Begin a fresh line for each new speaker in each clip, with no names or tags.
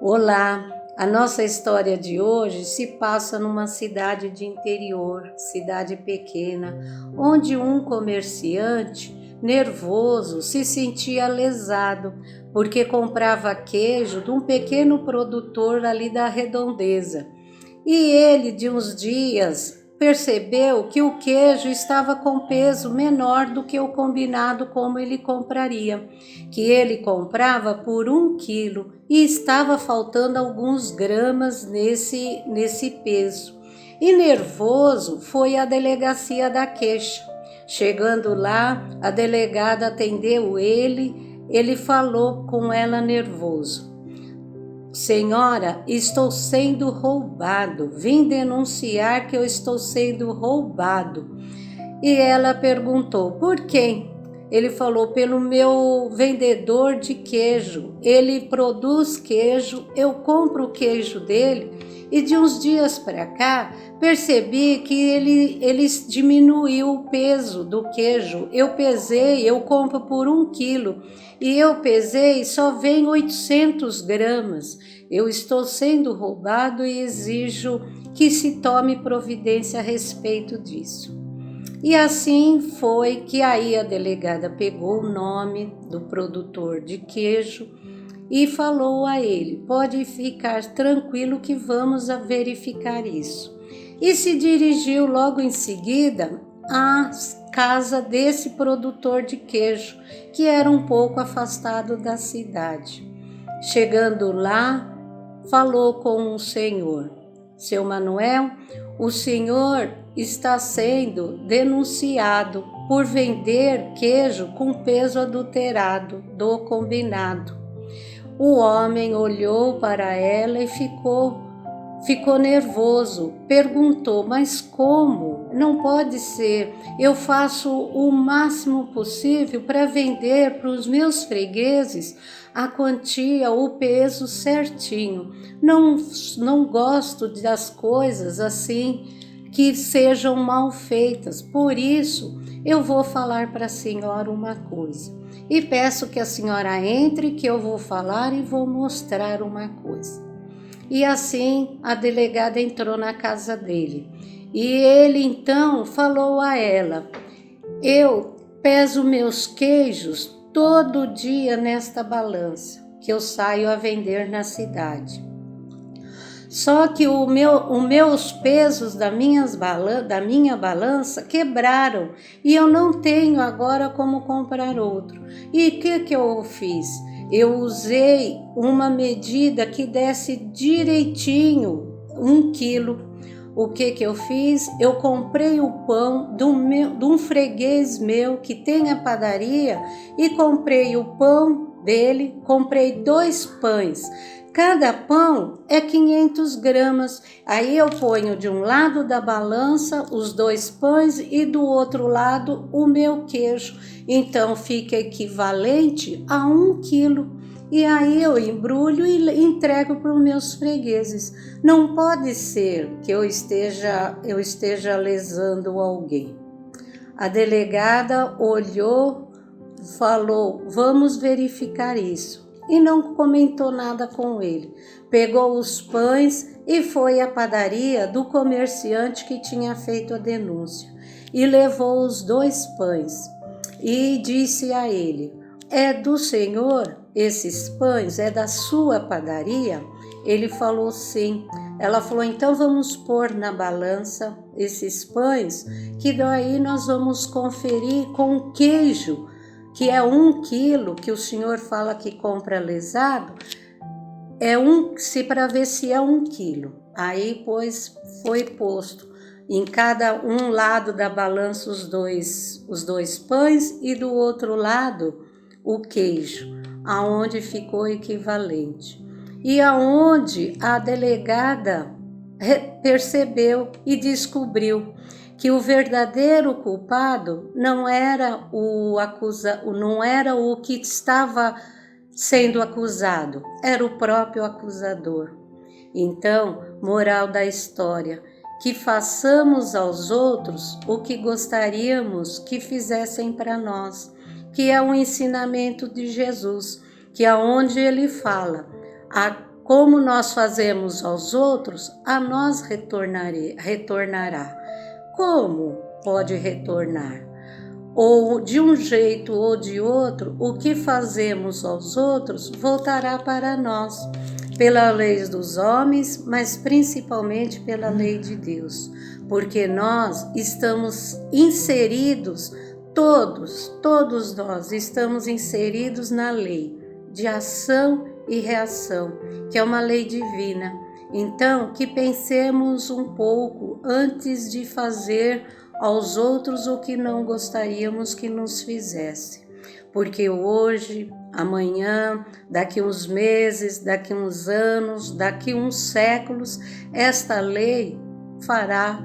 Olá, a nossa história de hoje se passa numa cidade de interior, cidade pequena, onde um comerciante nervoso se sentia lesado porque comprava queijo de um pequeno produtor ali da redondeza. E ele, de uns dias, percebeu que o queijo estava com peso menor do que o combinado como ele compraria, que ele comprava por 1 quilo e estava faltando alguns gramas nesse peso. E nervoso foi à delegacia da queixa. Chegando lá, a delegada atendeu ele falou com ela nervoso: Senhora, estou sendo roubado. Vim denunciar que eu estou sendo roubado. E ela perguntou: por quem? Ele falou: pelo meu vendedor de queijo. Ele produz queijo, eu compro o queijo dele e de uns dias para cá percebi que ele diminuiu o peso do queijo. Eu pesei, eu compro por 1 quilo e eu pesei, só vem 800 gramas. Eu estou sendo roubado e exijo que se tome providência a respeito disso. E assim foi que aí a delegada pegou o nome do produtor de queijo e falou a ele: pode ficar tranquilo que vamos verificar isso. E se dirigiu logo em seguida à casa desse produtor de queijo, que era um pouco afastado da cidade. Chegando lá, falou com o senhor: seu Manuel, o senhor está sendo denunciado por vender queijo com peso adulterado do combinado. O homem olhou para ela e ficou nervoso. Perguntou: mas como? Não pode ser. Eu faço o máximo possível para vender para os meus fregueses a quantia, o peso certinho. Não gosto das coisas assim que sejam mal feitas. Por isso, eu vou falar para a senhora uma coisa. E peço que a senhora entre, que eu vou falar e vou mostrar uma coisa. E assim a delegada entrou na casa dele. E ele então falou a ela: eu peso meus queijos todo dia nesta balança que eu saio a vender na cidade. Só que os meus pesos da minha balança quebraram e eu não tenho agora como comprar outro. E o que eu fiz? Eu usei uma medida que desse direitinho 1 quilo. O que eu fiz? Eu comprei o pão de um freguês meu que tem a padaria e comprei o pão dele, comprei 2 pães. Cada pão é 500 gramas. Aí eu ponho de um lado da balança os 2 pães e do outro lado o meu queijo. Então fica equivalente a 1 quilo. E aí eu embrulho e entrego para os meus fregueses. Não pode ser que eu esteja lesando alguém. A delegada olhou, falou: vamos verificar isso. E não comentou nada com ele. Pegou os pães e foi à padaria do comerciante que tinha feito a denúncia. E levou os 2 pães. E disse a ele: é do senhor esses pães? É da sua padaria? Ele falou sim. Ela falou: então vamos pôr na balança esses pães, que daí nós vamos conferir com o queijo, que é 1 quilo, que o senhor fala que compra lesado, para ver se é 1 quilo. Aí, pois, foi posto em cada um lado da balança os dois pães e do outro lado o queijo, aonde ficou equivalente. E aonde a delegada percebeu e descobriu que o verdadeiro culpado não era o que estava sendo acusado, era o próprio acusador. Então, moral da história: que façamos aos outros o que gostaríamos que fizessem para nós, que é um ensinamento de Jesus, que aonde ele fala: Como nós fazemos aos outros, a nós retornará. Como pode retornar? Ou de um jeito ou de outro, o que fazemos aos outros voltará para nós, pela lei dos homens, mas principalmente pela lei de Deus, porque nós estamos inseridos, todos nós estamos inseridos na lei de ação e reação, que é uma lei divina. Então, que pensemos um pouco antes de fazer aos outros o que não gostaríamos que nos fizesse. Porque hoje, amanhã, daqui uns meses, daqui uns anos, daqui uns séculos, esta lei fará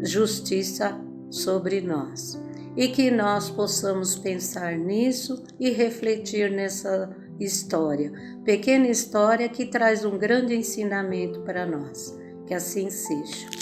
justiça sobre nós. E que nós possamos pensar nisso e refletir nessa história, pequena história que traz um grande ensinamento para nós. Que assim seja.